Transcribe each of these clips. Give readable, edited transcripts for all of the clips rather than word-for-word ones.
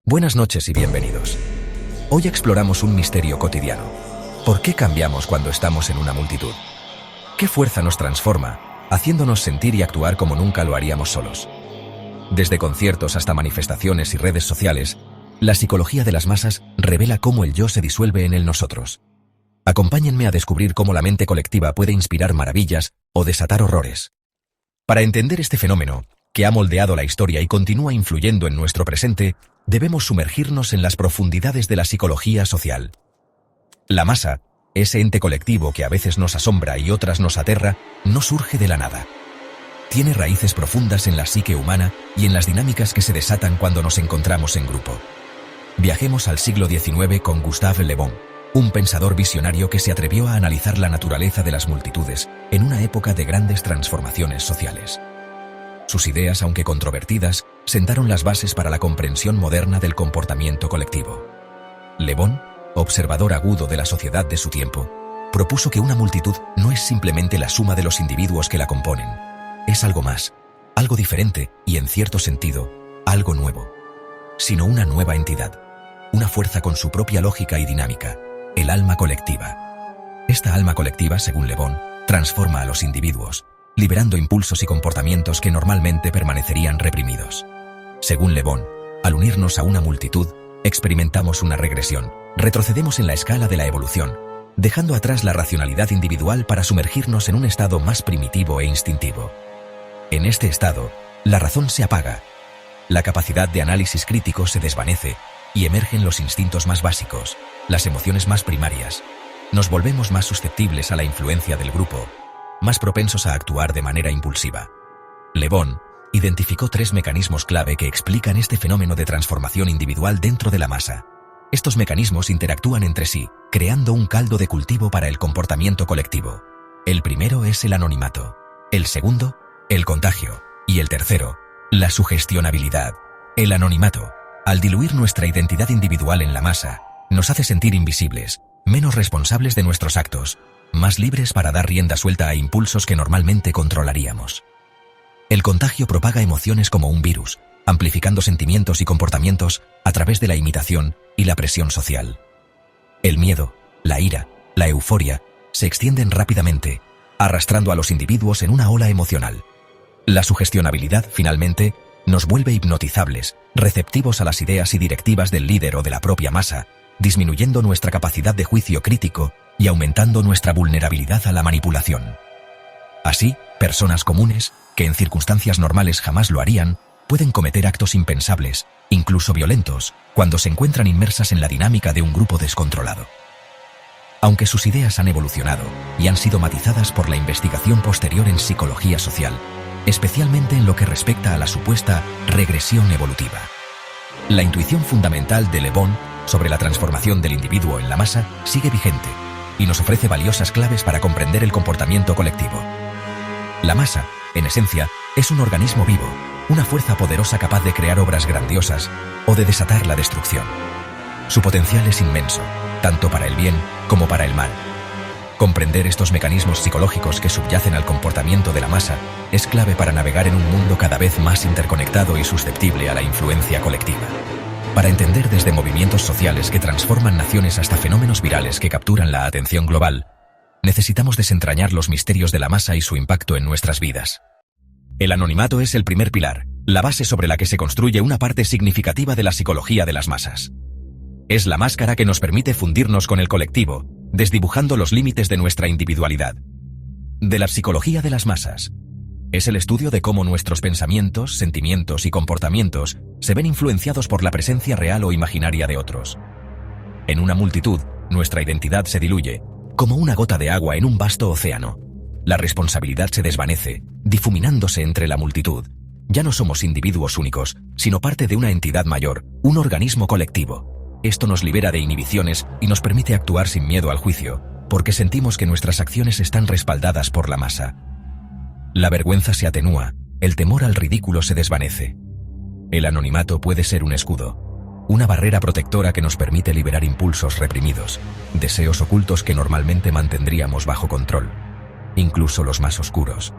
Buenas noches y bienvenidos. Hoy exploramos un misterio cotidiano. ¿Por qué cambiamos cuando estamos en una multitud? ¿Qué fuerza nos transforma, haciéndonos sentir y actuar como nunca lo haríamos solos? Desde conciertos hasta manifestaciones y redes sociales, la psicología de las masas revela cómo el yo se disuelve en el nosotros. Acompáñenme a descubrir cómo la mente colectiva puede inspirar maravillas o desatar horrores. Para entender este fenómeno, que ha moldeado la historia y continúa influyendo en nuestro presente, debemos sumergirnos en las profundidades de la psicología social. La masa, ese ente colectivo que a veces nos asombra y otras nos aterra, no surge de la nada. Tiene raíces profundas en la psique humana y en las dinámicas que se desatan cuando nos encontramos en grupo. Viajemos al siglo XIX con Gustave Le Bon, un pensador visionario que se atrevió a analizar la naturaleza de las multitudes en una época de grandes transformaciones sociales. Sus ideas, aunque controvertidas, sentaron las bases para la comprensión moderna del comportamiento colectivo. Le Bon, observador agudo de la sociedad de su tiempo, propuso que una multitud no es simplemente la suma de los individuos que la componen. Es algo más, algo diferente y, en cierto sentido, algo nuevo. Sino una nueva entidad, una fuerza con su propia lógica y dinámica, el alma colectiva. Esta alma colectiva, según Le Bon, transforma a los individuos, liberando impulsos y comportamientos que normalmente permanecerían reprimidos. Según Le Bon, al unirnos a una multitud, experimentamos una regresión, retrocedemos en la escala de la evolución, dejando atrás la racionalidad individual para sumergirnos en un estado más primitivo e instintivo. En este estado, la razón se apaga, la capacidad de análisis crítico se desvanece y emergen los instintos más básicos, las emociones más primarias. Nos volvemos más susceptibles a la influencia del grupo, más propensos a actuar de manera impulsiva. Le Bon identificó 3 mecanismos clave que explican este fenómeno de transformación individual dentro de la masa. Estos mecanismos interactúan entre sí, creando un caldo de cultivo para el comportamiento colectivo. El primero es el anonimato, el segundo, el contagio, y el tercero, la sugestionabilidad. El anonimato, al diluir nuestra identidad individual en la masa, nos hace sentir invisibles, menos responsables de nuestros actos, más libres para dar rienda suelta a impulsos que normalmente controlaríamos. El contagio propaga emociones como un virus, amplificando sentimientos y comportamientos a través de la imitación y la presión social. El miedo, la ira, la euforia se extienden rápidamente, arrastrando a los individuos en una ola emocional. La sugestionabilidad, finalmente, nos vuelve hipnotizables, receptivos a las ideas y directivas del líder o de la propia masa, disminuyendo nuestra capacidad de juicio crítico y aumentando nuestra vulnerabilidad a la manipulación. Así, personas comunes, que en circunstancias normales jamás lo harían, pueden cometer actos impensables, incluso violentos, cuando se encuentran inmersas en la dinámica de un grupo descontrolado. Aunque sus ideas han evolucionado y han sido matizadas por la investigación posterior en psicología social, especialmente en lo que respecta a la supuesta regresión evolutiva. La intuición fundamental de Le Bon sobre la transformación del individuo en la masa sigue vigente y nos ofrece valiosas claves para comprender el comportamiento colectivo. La masa, en esencia, es un organismo vivo, una fuerza poderosa capaz de crear obras grandiosas o de desatar la destrucción. Su potencial es inmenso, tanto para el bien como para el mal. Comprender estos mecanismos psicológicos que subyacen al comportamiento de la masa es clave para navegar en un mundo cada vez más interconectado y susceptible a la influencia colectiva. Para entender desde movimientos sociales que transforman naciones hasta fenómenos virales que capturan la atención global, necesitamos desentrañar los misterios de la masa y su impacto en nuestras vidas. El anonimato es el primer pilar, la base sobre la que se construye una parte significativa de la psicología de las masas. Es la máscara que nos permite fundirnos con el colectivo, desdibujando los límites de nuestra individualidad. De la psicología de las masas. Es el estudio de cómo nuestros pensamientos, sentimientos y comportamientos se ven influenciados por la presencia real o imaginaria de otros. En una multitud, nuestra identidad se diluye, como una gota de agua en un vasto océano. La responsabilidad se desvanece, difuminándose entre la multitud. Ya no somos individuos únicos, sino parte de una entidad mayor, un organismo colectivo. Esto nos libera de inhibiciones y nos permite actuar sin miedo al juicio, porque sentimos que nuestras acciones están respaldadas por la masa. La vergüenza se atenúa, el temor al ridículo se desvanece. El anonimato puede ser un escudo, una barrera protectora que nos permite liberar impulsos reprimidos, deseos ocultos que normalmente mantendríamos bajo control, incluso los más oscuros.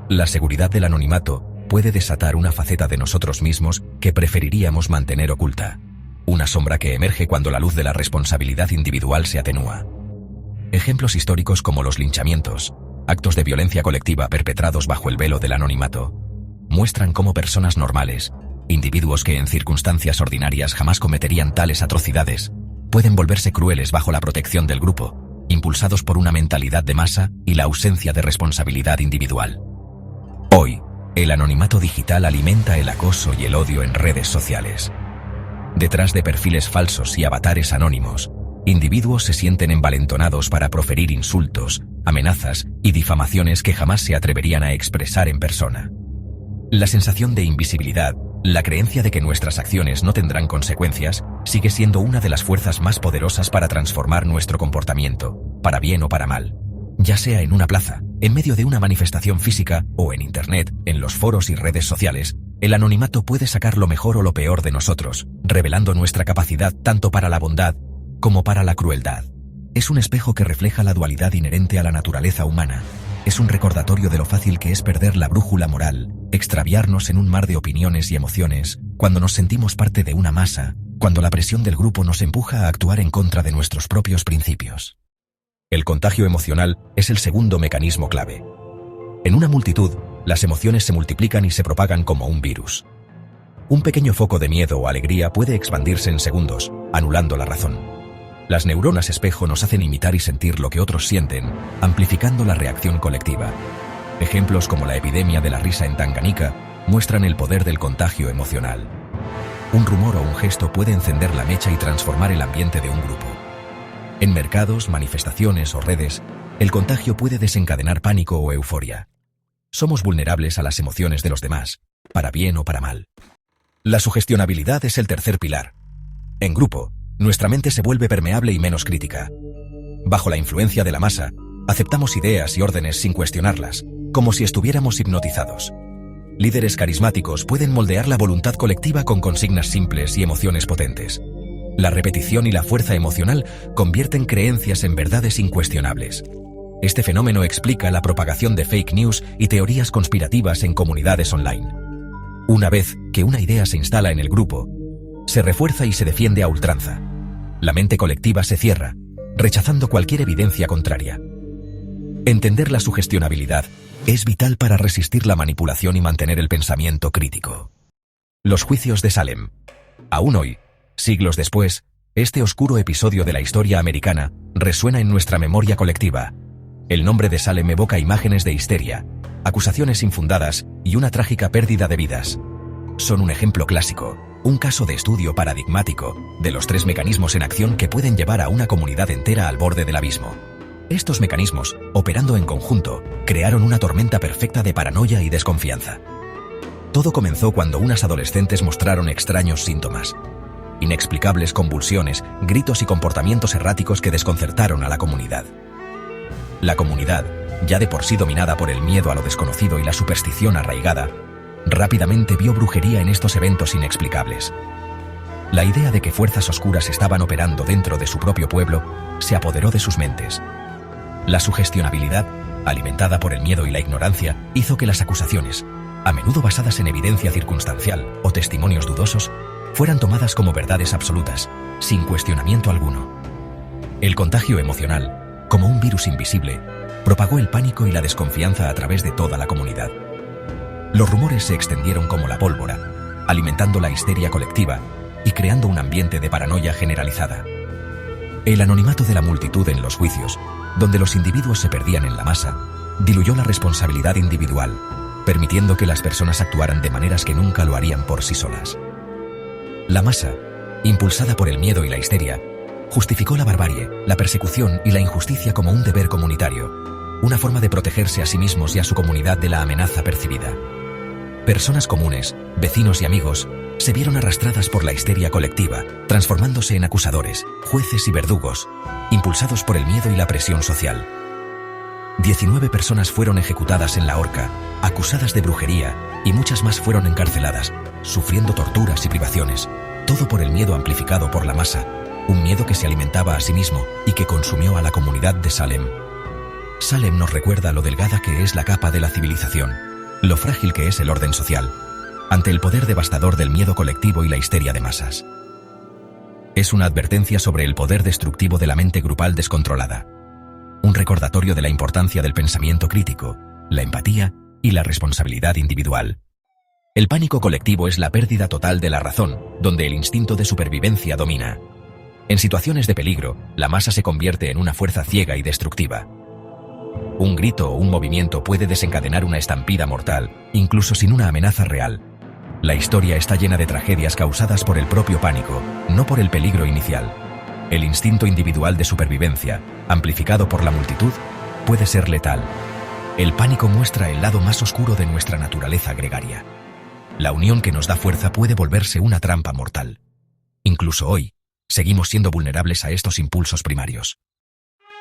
La seguridad del anonimato puede desatar una faceta de nosotros mismos que preferiríamos mantener oculta. una sombra que emerge cuando la luz de la responsabilidad individual se atenúa. Ejemplos históricos como los linchamientos, actos de violencia colectiva perpetrados bajo el velo del anonimato, muestran cómo personas normales, individuos que en circunstancias ordinarias jamás cometerían tales atrocidades, pueden volverse crueles bajo la protección del grupo, impulsados por una mentalidad de masa y la ausencia de responsabilidad individual. Hoy, el anonimato digital alimenta el acoso y el odio en redes sociales. Detrás de perfiles falsos y avatares anónimos, individuos se sienten envalentonados para proferir insultos, amenazas y difamaciones que jamás se atreverían a expresar en persona. La sensación de invisibilidad, la creencia de que nuestras acciones no tendrán consecuencias, sigue siendo una de las fuerzas más poderosas para transformar nuestro comportamiento, para bien o para mal. Ya sea en una plaza, en medio de una manifestación física o en Internet, en los foros y redes sociales, el anonimato puede sacar lo mejor o lo peor de nosotros, revelando nuestra capacidad tanto para la bondad como para la crueldad. Es un espejo que refleja la dualidad inherente a la naturaleza humana. Es un recordatorio de lo fácil que es perder la brújula moral, extraviarnos en un mar de opiniones y emociones, cuando nos sentimos parte de una masa, cuando la presión del grupo nos empuja a actuar en contra de nuestros propios principios. El contagio emocional es el segundo mecanismo clave. En una multitud, las emociones se multiplican y se propagan como un virus. Un pequeño foco de miedo o alegría puede expandirse en segundos, anulando la razón. Las neuronas espejo nos hacen imitar y sentir lo que otros sienten, amplificando la reacción colectiva. Ejemplos como la epidemia de la risa en Tanganica muestran el poder del contagio emocional. Un rumor o un gesto puede encender la mecha y transformar el ambiente de un grupo. En mercados, manifestaciones o redes, el contagio puede desencadenar pánico o euforia. Somos vulnerables a las emociones de los demás, para bien o para mal. La sugestionabilidad es el tercer pilar. En grupo, nuestra mente se vuelve permeable y menos crítica. Bajo la influencia de la masa, aceptamos ideas y órdenes sin cuestionarlas, como si estuviéramos hipnotizados. Líderes carismáticos pueden moldear la voluntad colectiva con consignas simples y emociones potentes. La repetición y la fuerza emocional convierten creencias en verdades incuestionables. Este fenómeno explica la propagación de fake news y teorías conspirativas en comunidades online. Una vez que una idea se instala en el grupo, se refuerza y se defiende a ultranza. La mente colectiva se cierra, rechazando cualquier evidencia contraria. Entender la sugestionabilidad es vital para resistir la manipulación y mantener el pensamiento crítico. Los juicios de Salem. Aún hoy, siglos después, este oscuro episodio de la historia americana resuena en nuestra memoria colectiva. El nombre de Salem evoca imágenes de histeria, acusaciones infundadas y una trágica pérdida de vidas. Son un ejemplo clásico, un caso de estudio paradigmático, de los tres mecanismos en acción que pueden llevar a una comunidad entera al borde del abismo. Estos mecanismos, operando en conjunto, crearon una tormenta perfecta de paranoia y desconfianza. Todo comenzó cuando unas adolescentes mostraron extraños síntomas. Inexplicables convulsiones, gritos y comportamientos erráticos que desconcertaron a la comunidad. La comunidad, ya de por sí dominada por el miedo a lo desconocido y la superstición arraigada, rápidamente vio brujería en estos eventos inexplicables. La idea de que fuerzas oscuras estaban operando dentro de su propio pueblo se apoderó de sus mentes. La sugestionabilidad, alimentada por el miedo y la ignorancia, hizo que las acusaciones, a menudo basadas en evidencia circunstancial o testimonios dudosos, fueran tomadas como verdades absolutas, sin cuestionamiento alguno. El contagio emocional, como un virus invisible, propagó el pánico y la desconfianza a través de toda la comunidad. Los rumores se extendieron como la pólvora, alimentando la histeria colectiva y creando un ambiente de paranoia generalizada. El anonimato de la multitud en los juicios, donde los individuos se perdían en la masa, diluyó la responsabilidad individual, permitiendo que las personas actuaran de maneras que nunca lo harían por sí solas. La masa, impulsada por el miedo y la histeria, justificó la barbarie, la persecución y la injusticia como un deber comunitario, una forma de protegerse a sí mismos y a su comunidad de la amenaza percibida. Personas comunes, vecinos y amigos, se vieron arrastradas por la histeria colectiva, transformándose en acusadores, jueces y verdugos, impulsados por el miedo y la presión social. 19 personas fueron ejecutadas en la horca, acusadas de brujería, y muchas más fueron encarceladas, sufriendo torturas y privaciones, todo por el miedo amplificado por la masa, un miedo que se alimentaba a sí mismo y que consumió a la comunidad de Salem. Salem nos recuerda lo delgada que es la capa de la civilización, lo frágil que es el orden social, ante el poder devastador del miedo colectivo y la histeria de masas. Es una advertencia sobre el poder destructivo de la mente grupal descontrolada. Un recordatorio de la importancia del pensamiento crítico, la empatía y la responsabilidad individual. El pánico colectivo es la pérdida total de la razón, donde el instinto de supervivencia domina. En situaciones de peligro, la masa se convierte en una fuerza ciega y destructiva. Un grito o un movimiento puede desencadenar una estampida mortal, incluso sin una amenaza real. La historia está llena de tragedias causadas por el propio pánico, no por el peligro inicial. El instinto individual de supervivencia, amplificado por la multitud, puede ser letal. El pánico muestra el lado más oscuro de nuestra naturaleza gregaria. La unión que nos da fuerza puede volverse una trampa mortal. Incluso hoy, seguimos siendo vulnerables a estos impulsos primarios.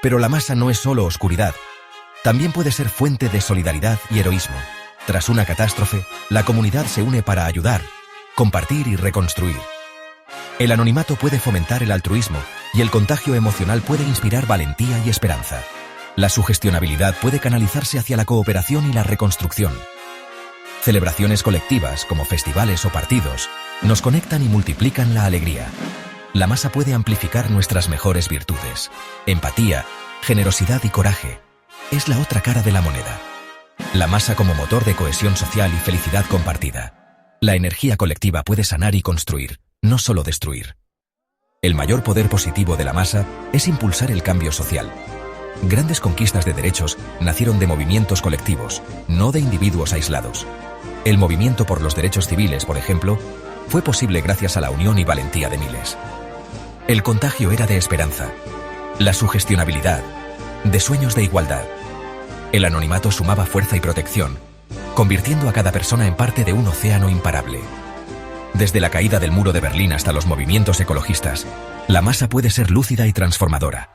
Pero la masa no es solo oscuridad, también puede ser fuente de solidaridad y heroísmo. Tras una catástrofe, la comunidad se une para ayudar, compartir y reconstruir. El anonimato puede fomentar el altruismo y el contagio emocional puede inspirar valentía y esperanza. La sugestionabilidad puede canalizarse hacia la cooperación y la reconstrucción. Celebraciones colectivas, como festivales o partidos, nos conectan y multiplican la alegría. La masa puede amplificar nuestras mejores virtudes. Empatía, generosidad y coraje. Es la otra cara de la moneda. La masa como motor de cohesión social y felicidad compartida. La energía colectiva puede sanar y construir, no solo destruir. El mayor poder positivo de la masa es impulsar el cambio social. Grandes conquistas de derechos nacieron de movimientos colectivos, no de individuos aislados. El movimiento por los derechos civiles, por ejemplo, fue posible gracias a la unión y valentía de miles. El contagio era de esperanza, la sugestionabilidad, de sueños de igualdad. El anonimato sumaba fuerza y protección, convirtiendo a cada persona en parte de un océano imparable. Desde la caída del muro de Berlín hasta los movimientos ecologistas, la masa puede ser lúcida y transformadora.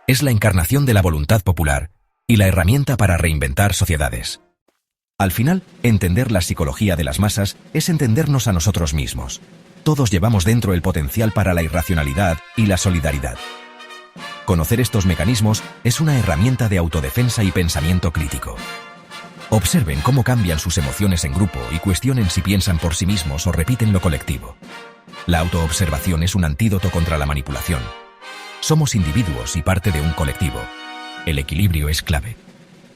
Es la encarnación de la voluntad popular y la herramienta para reinventar sociedades. Al final, entender la psicología de las masas es entendernos a nosotros mismos. Todos llevamos dentro el potencial para la irracionalidad y la solidaridad. Conocer estos mecanismos es una herramienta de autodefensa y pensamiento crítico. Observen cómo cambian sus emociones en grupo y cuestionen si piensan por sí mismos o repiten lo colectivo. La autoobservación es un antídoto contra la manipulación. Somos individuos y parte de un colectivo. El equilibrio es clave.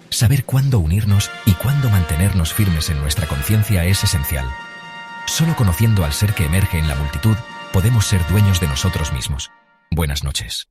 Saber cuándo unirnos y cuándo mantenernos firmes en nuestra conciencia es esencial. Solo conociendo al ser que emerge en la multitud, podemos ser dueños de nosotros mismos. Buenas noches.